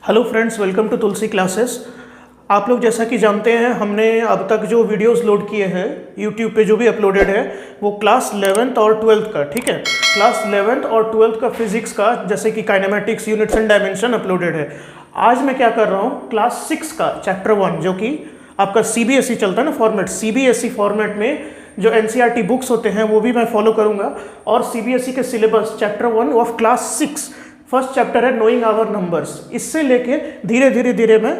Hello friends, welcome to Tulsi classes. आप लोग जैसा कि जानते हैं, हमने अब तक जो वीडियोस लोड किए हैं यूट्यूब पे जो भी अपलोडेड है वो क्लास 11th और 12th का, ठीक है। क्लास 11th और 12th का फिजिक्स का, जैसे कि kinematics, units and dimension uploaded है। आज मैं क्या कर रहा हूँ, क्लास 6 का चैप्टर 1, जो कि आपका CBSE चलता है ना फॉर्मेट, CBSE फॉर्मेट में जो NCERT बुक्स होते हैं वो भी मैं फॉलो करूँगा। और CBSE के syllabus chapter 1 of class 6 first chapter है नोइंग आवर नंबर्स। इससे लेके धीरे धीरे मैं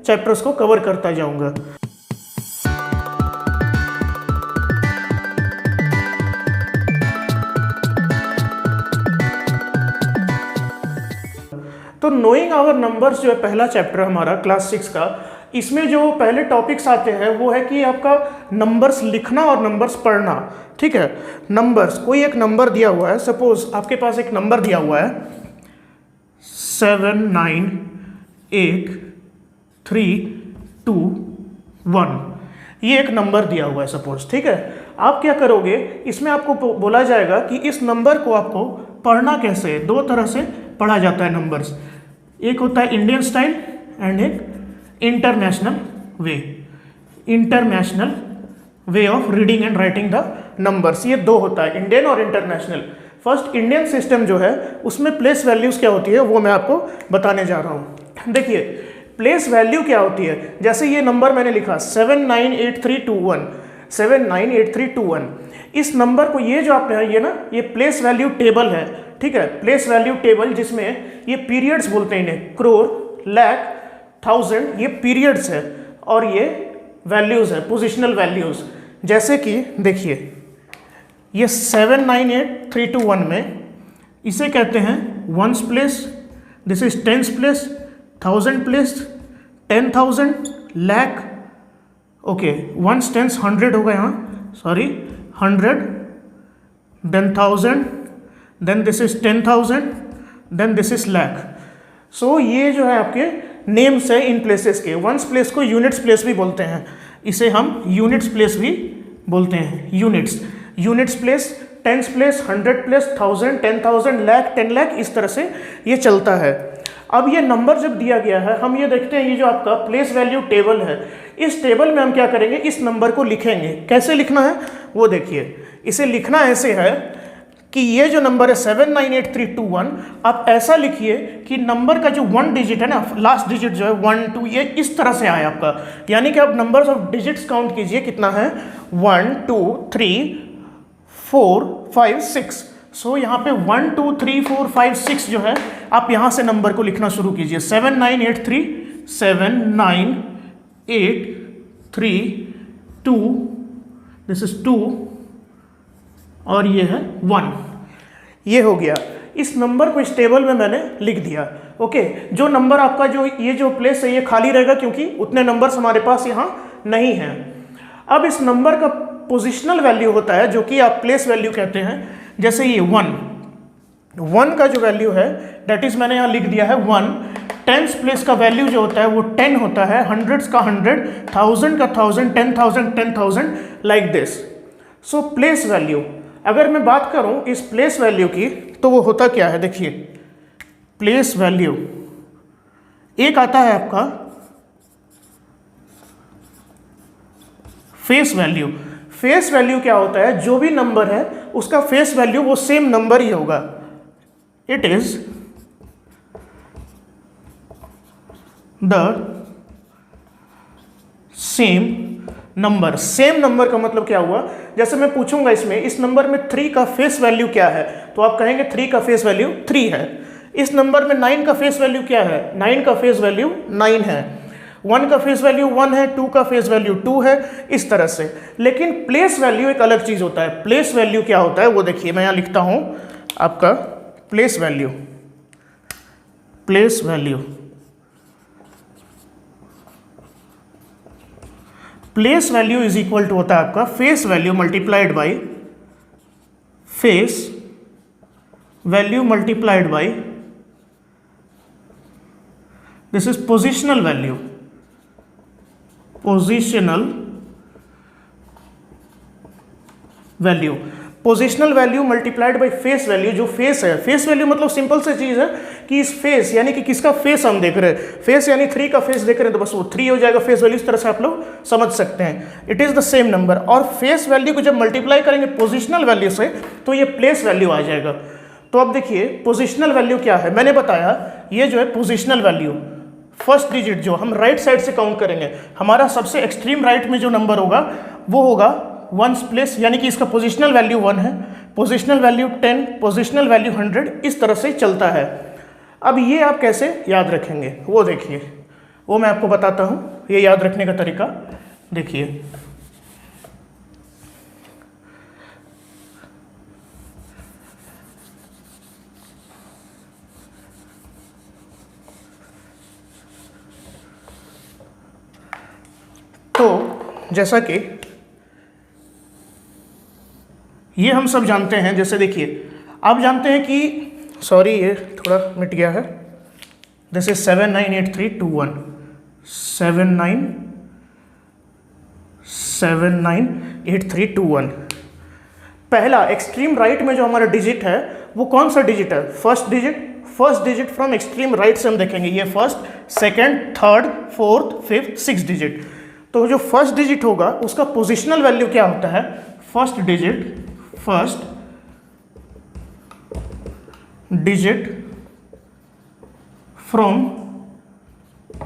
चैप्टर्स को कवर करता जाऊंगा। तो नोइंग आवर नंबर्स जो है पहला चैप्टर हमारा क्लास 6 का। इसमें जो पहले टॉपिक्स आते हैं वो है कि आपका नंबर्स लिखना और नंबर्स पढ़ना, ठीक है। नंबर्स, कोई एक नंबर दिया हुआ है, सपोज आपके पास एक नंबर दिया हुआ है 7 9 8 3 2 1, ये एक नंबर दिया हुआ है सपोज, ठीक है। आप क्या करोगे, इसमें आपको बोला जाएगा कि इस नंबर को आपको पढ़ना कैसे है। दो तरह से पढ़ा जाता है नंबर्स, एक होता है इंडियन स्टाइल एंड एक international way. International way of reading and writing the numbers, ये दो होता है, इंडियन और इंटरनेशनल। फर्स्ट इंडियन सिस्टम जो है उसमें प्लेस वैल्यूज क्या होती है वो मैं आपको बताने जा रहा हूँ। देखिए प्लेस वैल्यू क्या होती है, जैसे ये नंबर मैंने लिखा 798321, 798321। इस नंबर को, ये जो आपने ये ना, ये प्लेस वैल्यू टेबल है, ठीक है। प्लेस वैल्यू टेबल जिसमें ये पीरियड्स बोलते हैं इन्हें, क्रोर, लैख, थाउजेंड, ये पीरियड्स है और ये वैल्यूज है, पोजिशनल वैल्यूज। जैसे कि देखिए ये 798321 में इसे कहते हैं ones place, this is tens place, thousand place, 10,000, lakh, okay, ones tens 100 होगा यहाँ, sorry 100, then 1000, then this is 10,000, then this is lakh. So ये जो है आपके नेम्स है इन प्लेसेस के। वंस प्लेस को यूनिट्स प्लेस भी बोलते हैं, इसे हम यूनिट्स प्लेस भी बोलते हैं, units. Units place, tens place, 100 place, 1000, 10,000, lakh, 10 lakh, इस तरह से ये चलता है। अब ये नंबर जब दिया गया है, हम ये देखते हैं, ये जो आपका प्लेस वैल्यू टेबल है, इस टेबल में हम क्या करेंगे, इस नंबर को लिखेंगे। कैसे लिखना है वो देखिए, इसे लिखना ऐसे है कि ये जो नंबर है 798321, आप ऐसा लिखिए कि नंबर का जो 1 डिजिट है ना, लास्ट डिजिट जो है 1 2, ये इस तरह से आए आपका। यानी कि आप नंबर्स ऑफ डिजिट्स काउंट कीजिए, कितना है 1 2 3 4 5 6। सो यहाँ पे 1 2 3 4 5 6 जो है, आप यहाँ से नंबर को लिखना शुरू कीजिए। 7983, 7983 2, दिस इज 2 और ये है 1, ये हो गया। इस नंबर को इस टेबल में मैंने लिख दिया, ओके। जो नंबर आपका जो ये जो प्लेस है ये खाली रहेगा क्योंकि उतने नंबर्स हमारे पास यहाँ नहीं हैं। अब इस नंबर का पोजिशनल वैल्यू होता है जो कि आप प्लेस वैल्यू कहते हैं। जैसे ये 1 का जो वैल्यू है, दैट इज मैंने यहाँ लिख दिया है 1। टेंस प्लेस का वैल्यू जो होता है वो 10 होता है, हंड्रेड्स का 100, 1000 का 1000, 10,000 10,000, like this. So place value, अगर मैं बात करूं इस प्लेस वैल्यू की, तो वो होता क्या है, देखिए प्लेस वैल्यू एक आता है आपका फेस वैल्यू। फेस वैल्यू क्या होता है, जो भी नंबर है उसका फेस वैल्यू वो सेम नंबर ही होगा। It is the same number. Same number का मतलब क्या हुआ, जैसे मैं पूछूंगा इसमें, इस नंबर में 3 का फेस वैल्यू क्या है, तो आप कहेंगे 3 का फेस वैल्यू 3 है। इस नंबर में 9 का फेस वैल्यू क्या है, 9 का फेस वैल्यू 9 है। 1 का फेस वैल्यू 1 है, 2 का फेस वैल्यू 2 है, इस तरह से। लेकिन प्लेस वैल्यू एक अलग चीज होता है। प्लेस वैल्यू क्या होता है वो देखिए, मैं यहां लिखता हूं आपका place value. Place value, place value is equal to होता है आपका face value multiplied by face value multiplied by this is positional value. Positional value, positional value multiplied by face value, जो फेस है, फेस वैल्यू मतलब simple सी चीज़ है कि इस फेस यानी कि किसका फेस हम देख रहे हैं, फेस यानी 3 का फेस देख रहे हैं तो बस वो 3 हो जाएगा फेस वैल्यू, इस तरह से आप लोग समझ सकते हैं। It is the same number. और फेस वैल्यू को जब मल्टीप्लाई करेंगे पोजिशनल वैल्यू से तो ये प्लेस वैल्यू आ जाएगा। तो अब देखिए पोजिशनल वैल्यू क्या है, मैंने बताया ये जो है पोजिशनल वैल्यू, फर्स्ट डिजिट जो हम राइट साइड से काउंट करेंगे, हमारा सबसे एक्सट्रीम राइट में जो नंबर होगा वो होगा वंस प्लेस, यानी कि इसका पोजिशनल वैल्यू 1 है, पोजिशनल वैल्यू 10, पोजिशनल वैल्यू 100, इस तरह से चलता है। अब ये आप कैसे याद रखेंगे वो देखिए, वो मैं आपको बताता हूँ ये याद रखने का तरीका। देखिए तो जैसा कि ये हम सब जानते हैं, जैसे देखिए आप जानते हैं कि सॉरी ये थोड़ा मिट गया है, दिस इज 798321, 798321। पहला एक्सट्रीम राइट में जो हमारा डिजिट है वो कौन सा डिजिट है, first digit from extreme right से हम देखेंगे, ये first, second, third, fourth, fifth, six digit. तो जो फर्स्ट डिजिट होगा उसका पोजिशनल वैल्यू क्या होता है, फर्स्ट डिजिट फ्रॉम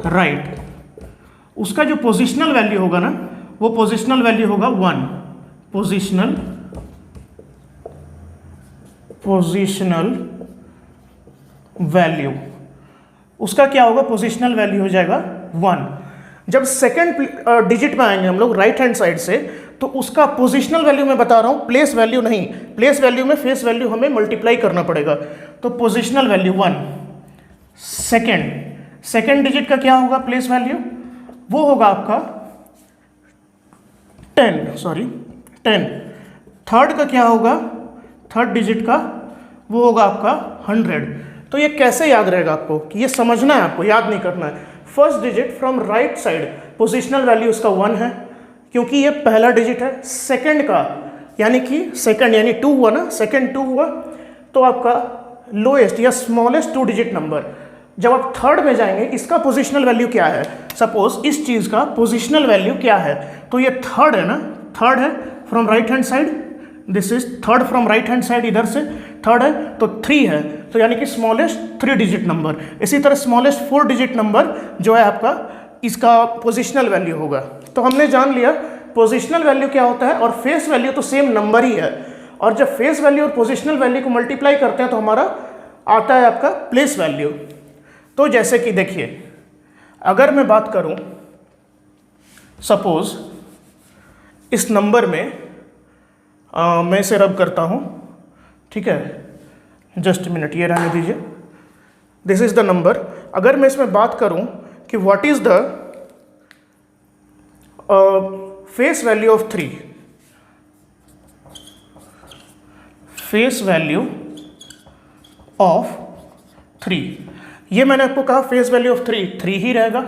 राइट, उसका जो पोजिशनल वैल्यू होगा ना वो पोजिशनल वैल्यू होगा 1, पोजिशनल वैल्यू उसका क्या होगा, पोजिशनल वैल्यू हो जाएगा 1। जब सेकेंड डिजिट में आएंगे हम लोग राइट हैंड साइड से तो उसका पोजिशनल वैल्यू मैं बता रहा हूं, प्लेस वैल्यू नहीं, प्लेस वैल्यू में फेस वैल्यू हमें मल्टीप्लाई करना पड़ेगा। तो पोजिशनल वैल्यू 1, सेकेंड डिजिट का क्या होगा प्लेस वैल्यू, वो होगा आपका 10। थर्ड का क्या होगा, थर्ड डिजिट का वो होगा आपका 100। तो ये कैसे याद रहेगा आपको कि ये समझना है, आपको याद नहीं करना है। First digit from right side positional value उसका 1 है क्योंकि ये पहला डिजिट है। सेकंड का यानी कि सेकंड यानी 2 हुआ ना, सेकंड 2 हुआ तो आपका लोएस्ट या स्मॉलेस्ट 2 डिजिट नंबर। जब आप थर्ड में जाएंगे इसका पोजिशनल वैल्यू क्या है, सपोज इस चीज़ का पोजिशनल वैल्यू क्या है, तो ये थर्ड है ना, थर्ड है from right hand side, this is third from right hand side, इधर से थर्ड है तो 3 है, तो यानी कि स्मॉलेस्ट 3 डिजिट नंबर। इसी तरह स्मॉलेस्ट 4 डिजिट नंबर जो है आपका इसका पोजिशनल वैल्यू होगा। तो हमने जान लिया पोजिशनल वैल्यू क्या होता है, और फेस वैल्यू तो सेम नंबर ही है, और जब फेस वैल्यू और पोजिशनल वैल्यू को मल्टीप्लाई करते हैं तो हमारा आता है आपका प्लेस वैल्यू। तो जैसे कि देखिए अगर मैं बात करूं सपोज इस नंबर में मैं इसे रब करता हूं, ठीक है, जस्ट मिनट ये रहने दीजिए, दिस इज द नंबर। अगर मैं इसमें बात करूं कि what is the face value of 3, face value of 3, ये मैंने आपको कहा फेस वैल्यू ऑफ 3 ही रहेगा।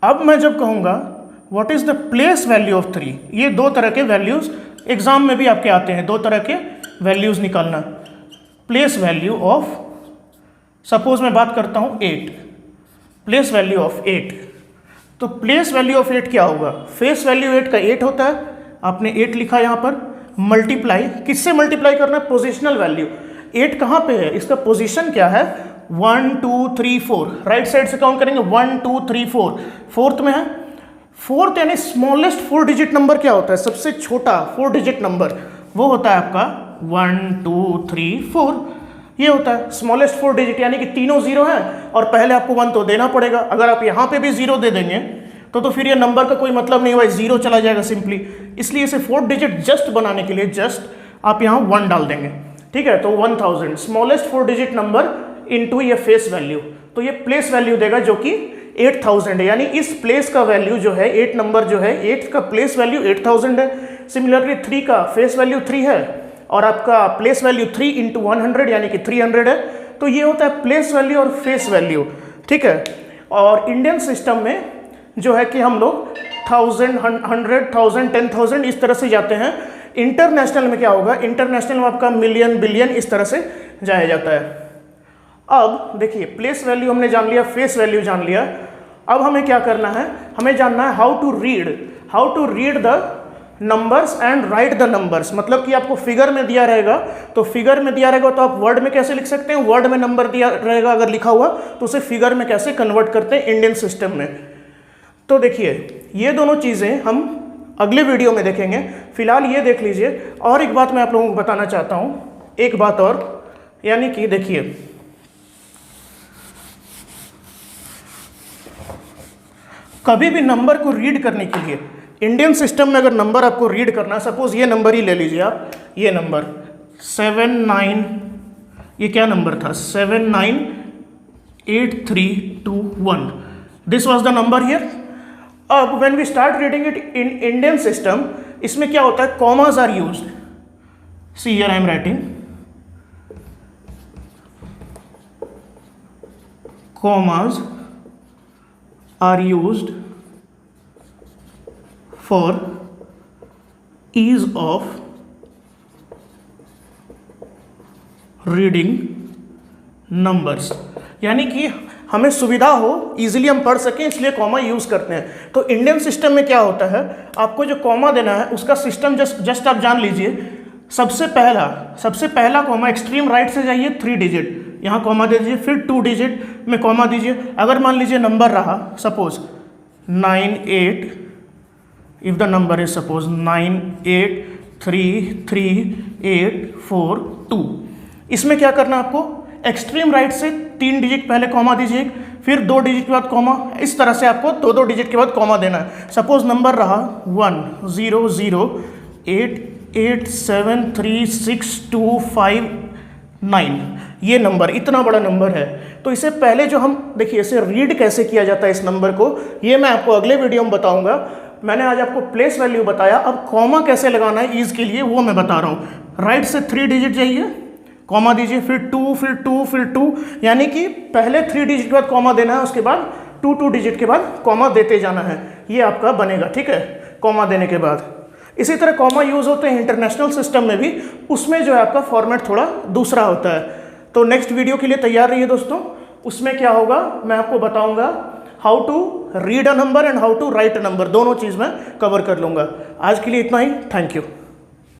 अब मैं जब कहूंगा what is the place value of 3, ये दो तरह के वैल्यूज एग्जाम में भी आपके आते हैं, दो तरह के वैल्यूज निकालना। प्लेस वैल्यू ऑफ, सपोज मैं बात करता हूं 8, प्लेस वैल्यू ऑफ 8, तो प्लेस वैल्यू ऑफ 8 क्या होगा, फेस वैल्यू 8 का 8 होता है, आपने 8 लिखा यहां पर, मल्टीप्लाई किससे मल्टीप्लाई करना है, पोजिशनल वैल्यू। 8 कहां पे है, इसका पोजीशन क्या है, 1 2 3 4, राइट साइड से काउंट करेंगे 1 2 3 4, फोर्थ में है। फोर्थ यानी स्मॉलेस्ट 4 डिजिट नंबर क्या होता है, सबसे छोटा 4 डिजिट नंबर वो होता है आपका 1 2 3 4, ये होता है स्मॉलेस्ट 4 डिजिट, यानी कि तीनों जीरो है और पहले आपको 1 तो देना पड़ेगा। अगर आप यहाँ पे भी जीरो दे देंगे तो फिर ये नंबर का कोई मतलब नहीं हुआ, जीरो चला जाएगा सिंपली। इसलिए इसे 4 डिजिट जस्ट बनाने के लिए जस्ट आप यहाँ 1 डाल देंगे, ठीक है। तो 1000 स्मॉलेस्ट 4 डिजिट नंबर इनटू ये फेस वैल्यू, तो ये प्लेस वैल्यू देगा जो कि 8000 है, यानी इस प्लेस का वैल्यू जो है 8 नंबर जो है 8 का प्लेस वैल्यू 8000 है। सिमिलरली 3 का फेस वैल्यू 3 है और आपका प्लेस वैल्यू 3 इंटू 100 यानी कि 300 है। तो ये होता है प्लेस वैल्यू और फेस वैल्यू, ठीक है। और इंडियन सिस्टम में जो है कि हम लोग 1000 100 1000 10,000 इस तरह से जाते हैं, इंटरनेशनल में क्या होगा, इंटरनेशनल में आपका मिलियन, बिलियन इस तरह से जाया जाता है। अब देखिए प्लेस वैल्यू हमने जान लिया, फेस वैल्यू जान लिया। अब हमें क्या करना है, हमें जानना है how to read the numbers and write the numbers. मतलब कि आपको फिगर में दिया रहेगा, तो फिगर में दिया रहेगा तो आप वर्ड में कैसे लिख सकते हैं, वर्ड में नंबर दिया रहेगा अगर लिखा हुआ तो उसे फिगर में कैसे कन्वर्ट करते हैं इंडियन सिस्टम में। तो देखिए ये दोनों चीज़ें हम अगले वीडियो में देखेंगे, फिलहाल ये देख लीजिए। और एक बात मैं आप लोगों को बताना चाहता हूँ, एक बात और, यानी कि देखिए कभी भी नंबर को रीड करने के लिए इंडियन सिस्टम में अगर नंबर आपको रीड करना है, सपोज ये नंबर ही ले लीजिए आप, ये नंबर 79, ये क्या नंबर था 798321, this was the number here. अब when we start reading it in Indian system, इसमें क्या होता है, commas are used. See here I am writing commas are used for ease of reading numbers, यानी कि हमें सुविधा हो, इजीली हम पढ़ सकें, इसलिए कॉमा यूज़ करते हैं। तो इंडियन सिस्टम में क्या होता है, आपको जो कॉमा देना है उसका सिस्टम जस्ट आप जान लीजिए। सबसे पहला कॉमा एक्सट्रीम राइट से जाइए 3 डिजिट, यहाँ कॉमा दे दीजिए, फिर 2 डिजिट में कॉमा दीजिए। अगर मान लीजिए नंबर रहा suppose 98, if the number is suppose 98338442, इसमें क्या करना आपको, एक्सट्रीम राइट से 3 डिजिट पहले कॉमा दीजिए, फिर 2 डिजिट के बाद कॉमा, इस तरह से आपको 2 डिजिट के बाद कॉमा देना है। सपोज नंबर रहा 10088736259, ये नंबर इतना बड़ा नंबर है। तो इसे पहले जो हम देखिए इसे रीड कैसे किया जाता है इस नंबर को, ये मैं आपको अगले वीडियो में बताऊंगा। मैंने आज आपको प्लेस वैल्यू बताया, अब कॉमा कैसे लगाना है ईज के लिए वो मैं बता रहा हूँ। राइट से 3 डिजिट जाइए, कॉमा दीजिए, फिर 2, फिर 2, फिर 2, यानी कि पहले 3 डिजिट के बाद कॉमा देना है, उसके बाद 2 डिजिट के बाद कॉमा देते जाना है, ये आपका बनेगा, ठीक है, कॉमा देने के बाद। इसी तरह कॉमा यूज़ होते हैं इंटरनेशनल सिस्टम में भी, उसमें जो है आपका फॉर्मेट थोड़ा दूसरा होता है। तो नेक्स्ट वीडियो के लिए तैयार रहिए दोस्तों, उसमें क्या होगा मैं आपको बताऊंगा, how to read a number and how to write a number, दोनों चीज़ मैं कवर कर लूँगा। आज के लिए इतना ही, थैंक यू।